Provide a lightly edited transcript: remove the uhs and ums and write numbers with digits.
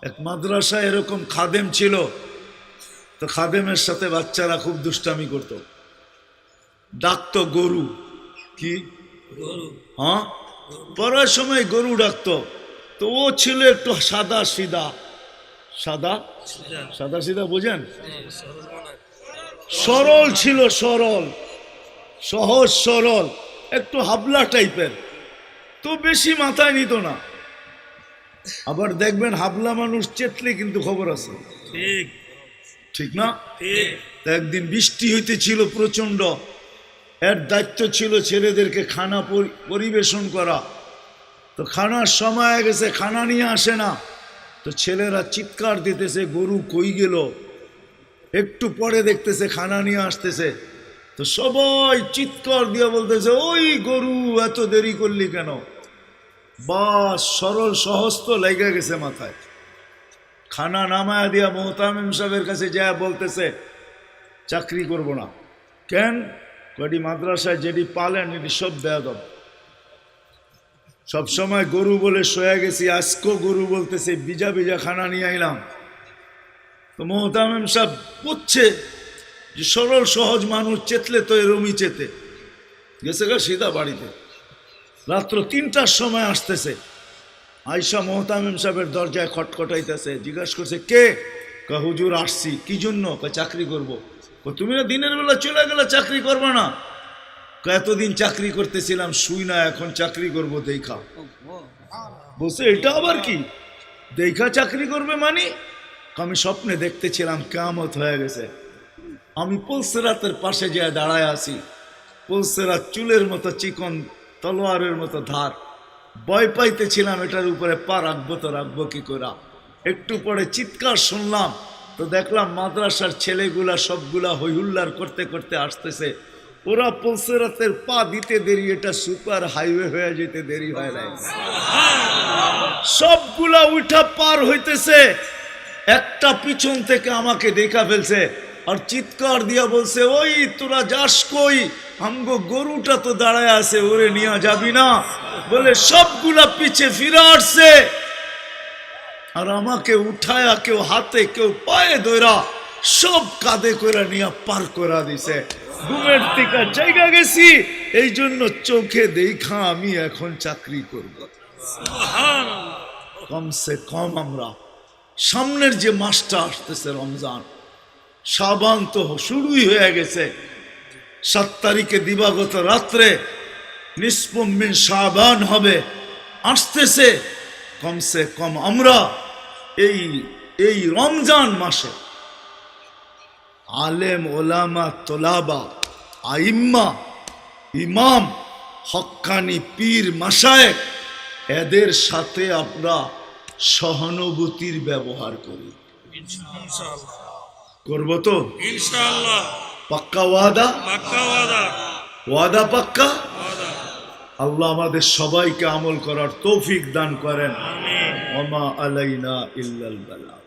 এক মাদ্রাসায় এরকম খাদেম ছিল, তো খাদেমের সাথে বাচ্চারা খুব দুষ্টামি করত, ডাকতো গরু। কি? হ্যাঁ, পড়ার সময় গরু ডাকতো। তো ও ছিল একটু সাদা সিধা, সাদা সাদা সিধা বুঝেন, সরল ছিল, সরল, সহজ সরল, একটু হাবলা টাইপের, তো বেশি মাথায় নিত না। আবার দেখবেন হাবলা মানুষ চেতলে কিন্তু খবর আছে, ঠিক ঠিক না? একদিন বৃষ্টি হইতেছিল প্রচন্ড, এর দায়িত্ব ছিল ছেলেদেরকে খানা পরিবেশন করা। তো খানার সময় গেছে, খানা নিয়ে আসে না, তো ছেলেরা চিৎকার দিতেছে গরু কই গেল। একটু পরে দেখতেছে খানা নিয়ে আসতেছে, তো সবাই চিৎকার দিয়ে বলতেছে ওই গরু এত দেরি করলি কেন? বাস সরল সহজ তো লেগে গেছে মাথায়। খানা নামায়া দিয়া মোহতামিম সাহেবের কাছে যায় বলতেছে চাকরি করব না। কেন? কটি মাদ্রাসায় যেটি পালেন এটি সব দেয়া দাও। সবসময় গরু বলে শোয়া গেছি, আজকেও গরু বলতেছে বিজা বিজা খানা নিয়ে আইলাম। তো মোহতামিম সাহেব বুঝছে যে সরল সহজ মানুষ চেতলে তো এরমই চেতে গেছে গা সিধা বাড়িতে। রাত্র ৩টার সময় আসতেছে, আয়সা মোহতামিম সাহেবের দরজায় খটখটাইতেছে, জিজ্ঞাসা করছে কে? হুজুর আসছি। কি জন্য? চাকরি করব। তুমি না দিনের বেলা চলে গেলে চাকরি করবে না? এতদিন চাকরি করতেছিলাম শুই না, এখন চাকরি করব দেখা। বলছে এটা আবার কি দেখা চাকরি করবে মানে? আমি স্বপ্নে দেখতেছিলাম কিয়ামত হয়ে গেছে, আমি পুলসিরাতের পাশে যেয়ে দাঁড়ায় আছি, পুলসিরাত চুলের মতো চিকন, তলোয়ারের মতো ধার, ভয় পাইতেছিলাম এটার উপরে পা রাখবো তো রাখবো কি করে। একটু পরে চিৎকার শুনলাম, তো দেখলাম মাদ্রাসার ছেলেগুলা সবগুলা হইহুল্লার করতে করতে আসতেছে। ওরা পুলসিরাতের পা দিতে দেরি, এটা সুপার হাইওয়ে হয়ে যেতে দেরি হয় নাই। সবগুলা উঠা পার হইতেছে, একটা পিছন থেকে আমাকে দেখা ফেলছে আর চিৎকার দিয়া বলছে ওই তোরা যাস কই? আমগো গরুটা তো দাঁড়ায় আছে, ওরে নিয়ে যাবি না? বলে সবগুলা পিছে ফিরে আসছে আর আমাকে উঠায়া কেউ হাতে কেউ পায়ে ধরা সব কাঁধে করে নিয়ে পার করা দিছে। ঘুমের থেকে জায়গা গেছি, এই জন্য চোখে দেখা আমি এখন চাকরি করব। কমসে কম আমরা সামনের যে মাসটা আসতেছে রমজান, শাবান তো শুরুই হয়ে গেছে। 7 তারিখে দিবাগত রাত্রে নিসফুম মিন শাবান হবে, আসতেছে। কমসে কম আমরা এই রমজান মাসে আলেম ওলামা তোলাবা আইম্মা ইমাম হক্কানি পীর মাশায়েখ এদের সাথে আমরা সহানুভূতির ব্যবহার করি। করবো তো ইনশাআল্লাহ? পাক্কা ওয়াদা? পাক্কা ওয়াদা। ওয়াদা পাক্কা? আল্লাহ আমাদের সবাইকে আমল করার তৌফিক দান করেন। আমিন। ওমা আলাইনা ইল্লাল বালাগ।